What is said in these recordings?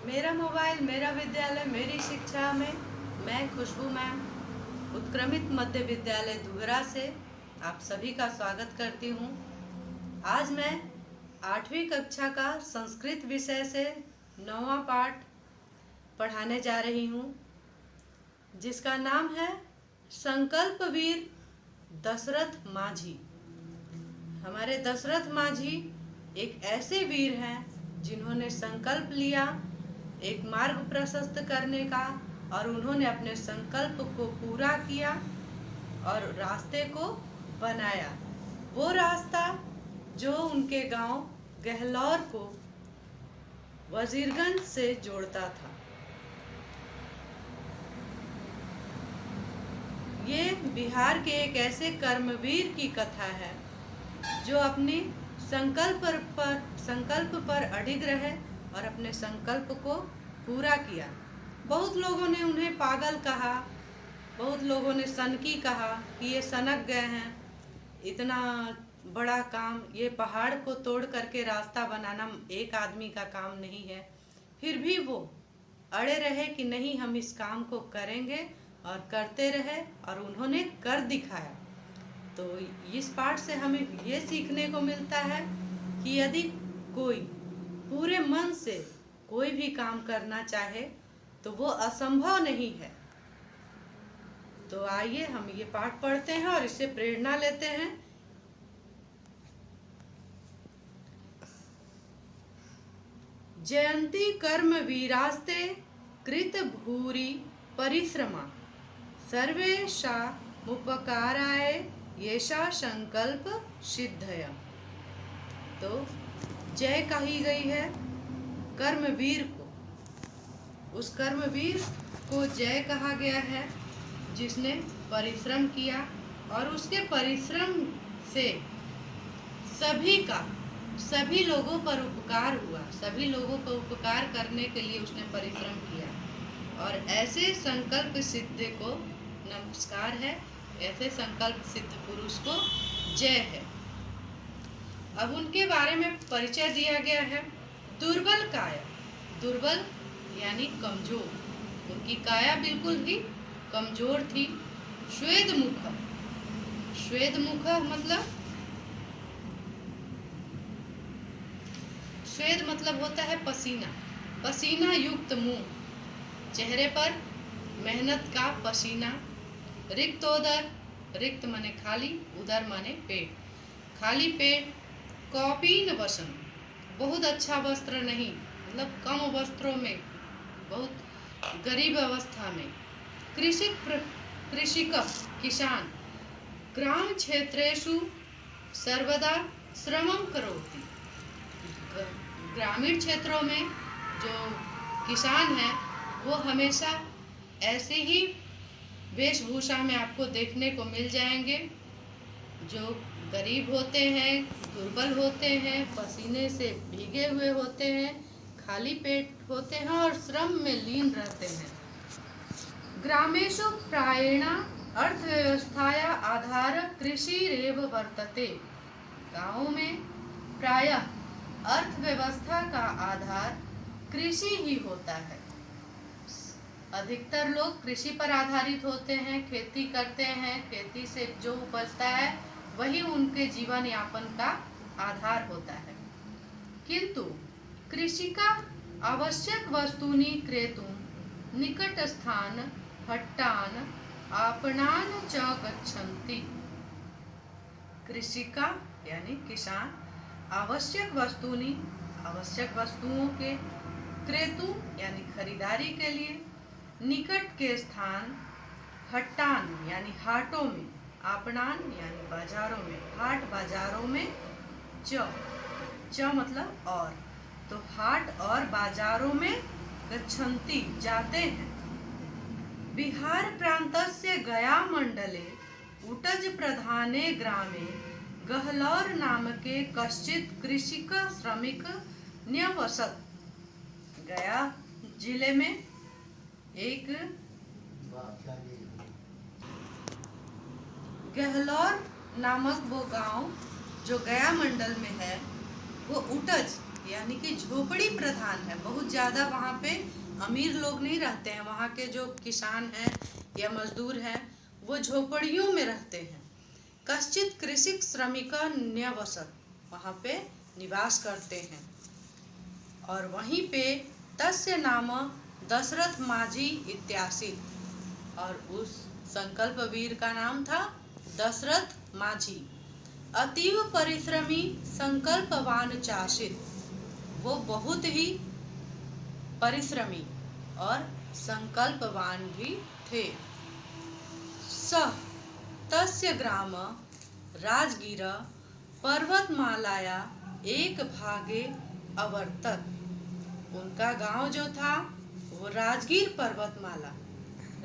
मेरा मोबाइल मेरा विद्यालय मेरी शिक्षा में मैं खुशबू मैम उत्क्रमित मध्य विद्यालय दुगरा से आप सभी का स्वागत करती हूँ। आज मैं 8वीं कक्षा का संस्कृत विषय से 9वां पाठ पढ़ाने जा रही हूँ, जिसका नाम है संकल्प वीर दशरथ मांझी। हमारे दशरथ मांझी एक ऐसे वीर हैं जिन्होंने संकल्प लिया एक मार्ग प्रशस्त करने का, और उन्होंने अपने संकल्प को पूरा किया और रास्ते को बनाया। वो रास्ता जो उनके गांव गहलौर को वजीरगंज से जोड़ता था। ये बिहार के एक ऐसे कर्मवीर की कथा है जो अपनी संकल्प पर अडिग रहे और अपने संकल्प को पूरा किया। बहुत लोगों ने उन्हें पागल कहा, बहुत लोगों ने सनकी कहा कि ये सनक गए हैं, इतना बड़ा काम, ये पहाड़ को तोड़ करके रास्ता बनाना एक आदमी का काम नहीं है। फिर भी वो अड़े रहे कि नहीं, हम इस काम को करेंगे, और करते रहे और उन्होंने कर दिखाया। तो इस पाठ से हमें ये सीखने को मिलता है कि यदि कोई पूरे मन से कोई भी काम करना चाहे तो वो असंभव नहीं है। तो आइए हम ये पाठ पढ़ते हैं और इससे प्रेरणा लेते हैं। जयंती कर्म वीरास्ते कृत भूरि परिश्रमा सर्वेशा उपकाराय येषा संकल्प सिद्धया। तो जय कही गई है कर्मवीर को, उस कर्मवीर को जय कहा गया है जिसने परिश्रम किया और उसके परिश्रम से सभी लोगों पर उपकार हुआ, सभी लोगों को उपकार करने के लिए उसने परिश्रम किया। और ऐसे संकल्प सिद्ध को नमस्कार है, ऐसे संकल्प सिद्ध पुरुष को जय है। अब उनके बारे में परिचय दिया गया है। दुर्बल काया, दुर्बल यानी कमजोर, उनकी काया बिल्कुल ही कमजोर थी। श्वेत मुख, श्वेत मुख श्वेत मतलब होता है पसीना, पसीना युक्त मुंह, चेहरे पर मेहनत का पसीना। रिक्तोदर, रिक्त माने खाली, उदर माने पेट, खाली पेट। कौपीन वसन, बहुत अच्छा वस्त्र नहीं, मतलब कम वस्त्रों में, बहुत गरीब अवस्था में। कृषिक किसान, ग्राम क्षेत्रेषु सर्वदा श्रमं करोति। ग्रामीण क्षेत्रों में जो किसान है वो हमेशा ऐसे ही वेशभूषा में आपको देखने को मिल जाएंगे। जो गरीब होते हैं, दुर्बल होते हैं, पसीने से भीगे हुए होते हैं, खाली पेट होते हैं और श्रम में लीन रहते हैं। ग्रामेषु प्रायेण अर्थव्यवस्थाया आधार कृषिरेव वर्तते। गाँवों में प्रायः अर्थव्यवस्था का आधार कृषि ही होता है। अधिकतर लोग कृषि पर आधारित होते हैं, खेती करते हैं, खेती से जो उपजता है वही उनके जीवन यापन का आधार होता है। किंतु कृषि का आवश्यक वस्तूनि क्रेतुं निकट स्थान हट्टान आपणान च गच्छन्ति। कृषि का यानी किसान आवश्यक वस्तूनि, आवश्यक वस्तुओं के, क्रेतु यानी खरीदारी के लिए, निकट के स्थान, हट्टान यानी हाटों में, आपणान यानी बाजारों में, हाट बाजारों में, च मतलब और, तो हाट और बाजारों में गच्छन्ति जाते हैं। बिहार प्रान्तस्य गया मंडले उटज प्रधाने ग्रामे गहलौर नामके कश्चित् कृषिक श्रमिक न्यवसत। गया जिले में एक गहलौर नामक वो गांव जो गया मंडल में है, वो उटज यानी कि झोपड़ी प्रधान है। बहुत ज़्यादा वहाँ पे अमीर लोग नहीं रहते हैं। वहाँ के जो किसान हैं या मजदूर हैं वो झोपड़ियों में रहते हैं। कश्चित कृषिक श्रमिका न्यवसत, वहाँ पे निवास करते हैं। और वहीं पे तस्य नाम दशरथ माझी इत्यासित, और उस संकल्प वीर का नाम था दशरथ माझी। अतीव परिश्रमी संकल्पवान चाशित, वो बहुत ही परिश्रमी और संकल्पवान भी थे। सह तस्य ग्राम राजगिर पर्वतमालाया एक भागे अवर्तत, उनका गांव जो था वो राजगीर पर्वतमाला,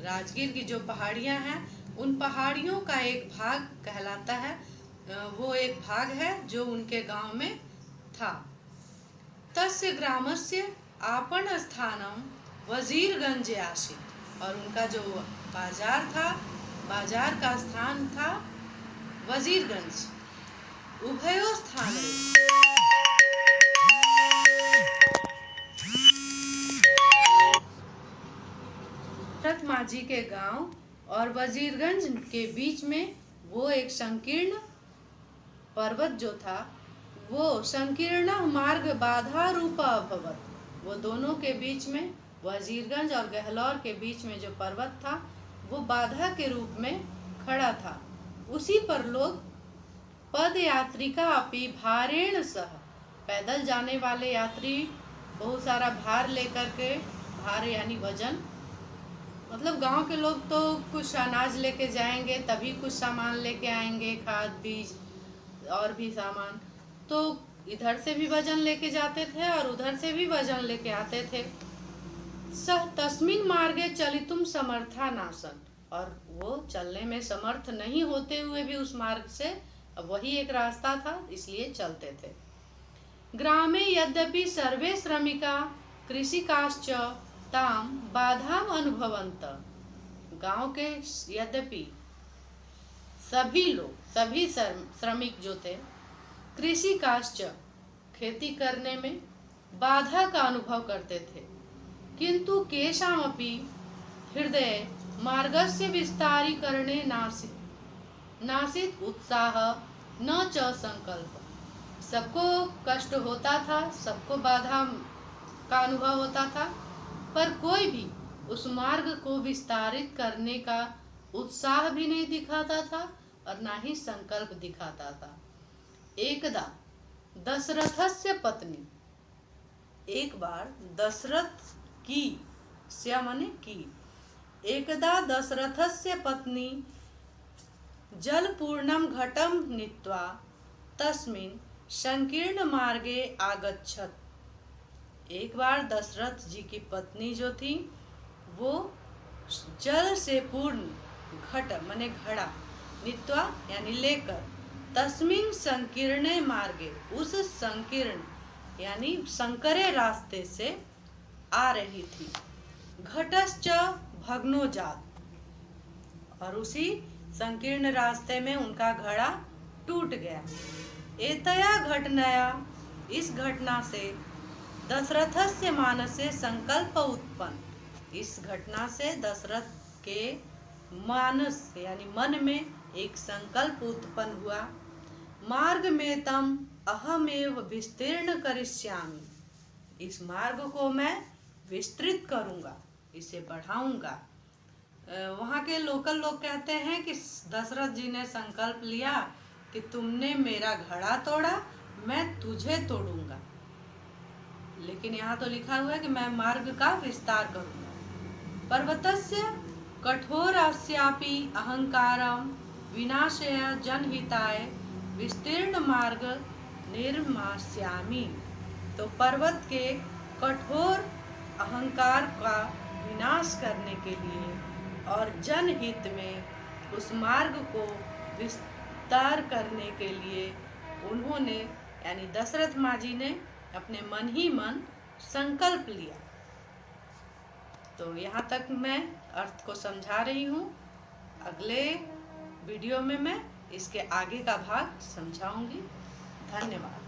राजगीर की जो पहाड़ियां हैं उन पहाड़ियों का एक भाग कहलाता है। वो एक भाग है जो उनके गांव में था। तस्य ग्रामस्य आपन स्थानम वजीरगंज आसीत, और उनका जो बाजार था, बाजार का स्थान था वजीरगंज। उभयो स्थान दशरथ माझी के गांव और वजीरगंज के बीच में वो एक संकीर्ण पर्वत जो था, वो संकीर्ण मार्ग बाधा रूपा अभवत, वो दोनों के बीच में, वजीरगंज और गहलौर के बीच में जो पर्वत था वो बाधा के रूप में खड़ा था। उसी पर लोग पद यात्रिका अपि भारेण सह, पैदल जाने वाले यात्री बहुत सारा भार लेकर के, भार यानी वजन, मतलब गांव के लोग तो कुछ अनाज लेके जाएंगे तभी कुछ सामान लेके आएंगे, खाद बीज और भी सामान, तो इधर से भी वजन लेके जाते थे और उधर से भी वजन लेके आते थे। सह तस्मिन मार्गे चलितुम समर्था नासन, और वो चलने में समर्थ नहीं होते हुए भी उस मार्ग से, अब वही एक रास्ता था इसलिए चलते थे। ग्रामे यद्यपि सर्वे श्रमिका कृषिकाश्च ताम बाधाम अनुभवंत, गांव के यद्यपि सभी लोग, सभी श्रमिक जो थे, कृषिकाश्च खेती करने में बाधा का अनुभव करते थे, किंतु केषामपि हृदय मार्गस्य विस्तारीकरणे नासित उत्साह न च संकल्प, सबको कष्ट होता था, सबको बाधा का अनुभव होता था, पर कोई भी उस मार्ग को विस्तारित करने का उत्साह भी नहीं दिखाता था और ना ही संकल्प दिखाता था। एकदा दशरथस्य पत्नी, एक बार दशरथ की, स्या माने की, एकदा दशरथस्य पत्नी जलपूर्णम घटम नीत्वा तस्मिन् संकीर्ण मार्गे आगच्छत, एक बार दशरथ जी की पत्नी जो थी वो जल से पूर्ण घट माने घड़ा, नीत्वा यानी लेकर, तस्मिन् संकीर्णे मार्गे, उस संकीर्ण यानी संकरे रास्ते से आ रही थी। घटश्च भग्नोजात, और उसी संकीर्ण रास्ते में उनका घड़ा टूट गया। एतया घटनाया, इस घटना से दशरथस्य मानसे संकल्प उत्पन्न, इस घटना से दशरथ के मानस यानी मन में एक संकल्प उत्पन्न हुआ। मार्ग में तम अहमेव विस्तीर्ण करिष्यामि, इस मार्ग को मैं विस्तृत करूंगा, इसे बढ़ाऊंगा। वहाँ के लोकल लोग कहते हैं कि दशरथ जी ने संकल्प लिया कि तुमने मेरा घड़ा तोड़ा, मैं तुझे तोड़ूंगा, लेकिन यहाँ तो लिखा हुआ है कि मैं मार्ग का विस्तार करूंगा। पर्वतस्य कठोरस्यापि अहंकारम विनाशय जनहिताय विस्तीर्ण मार्ग निर्मास्यामि, तो पर्वत के कठोर अहंकार का विनाश करने के लिए और जनहित में उस मार्ग को विस्तार करने के लिए उन्होंने यानी दशरथ माझी ने अपने मन ही मन संकल्प लिया। तो यहाँ तक मैं अर्थ को समझा रही हूँ। अगले वीडियो में मैं इसके आगे का भाग समझाऊंगी। धन्यवाद।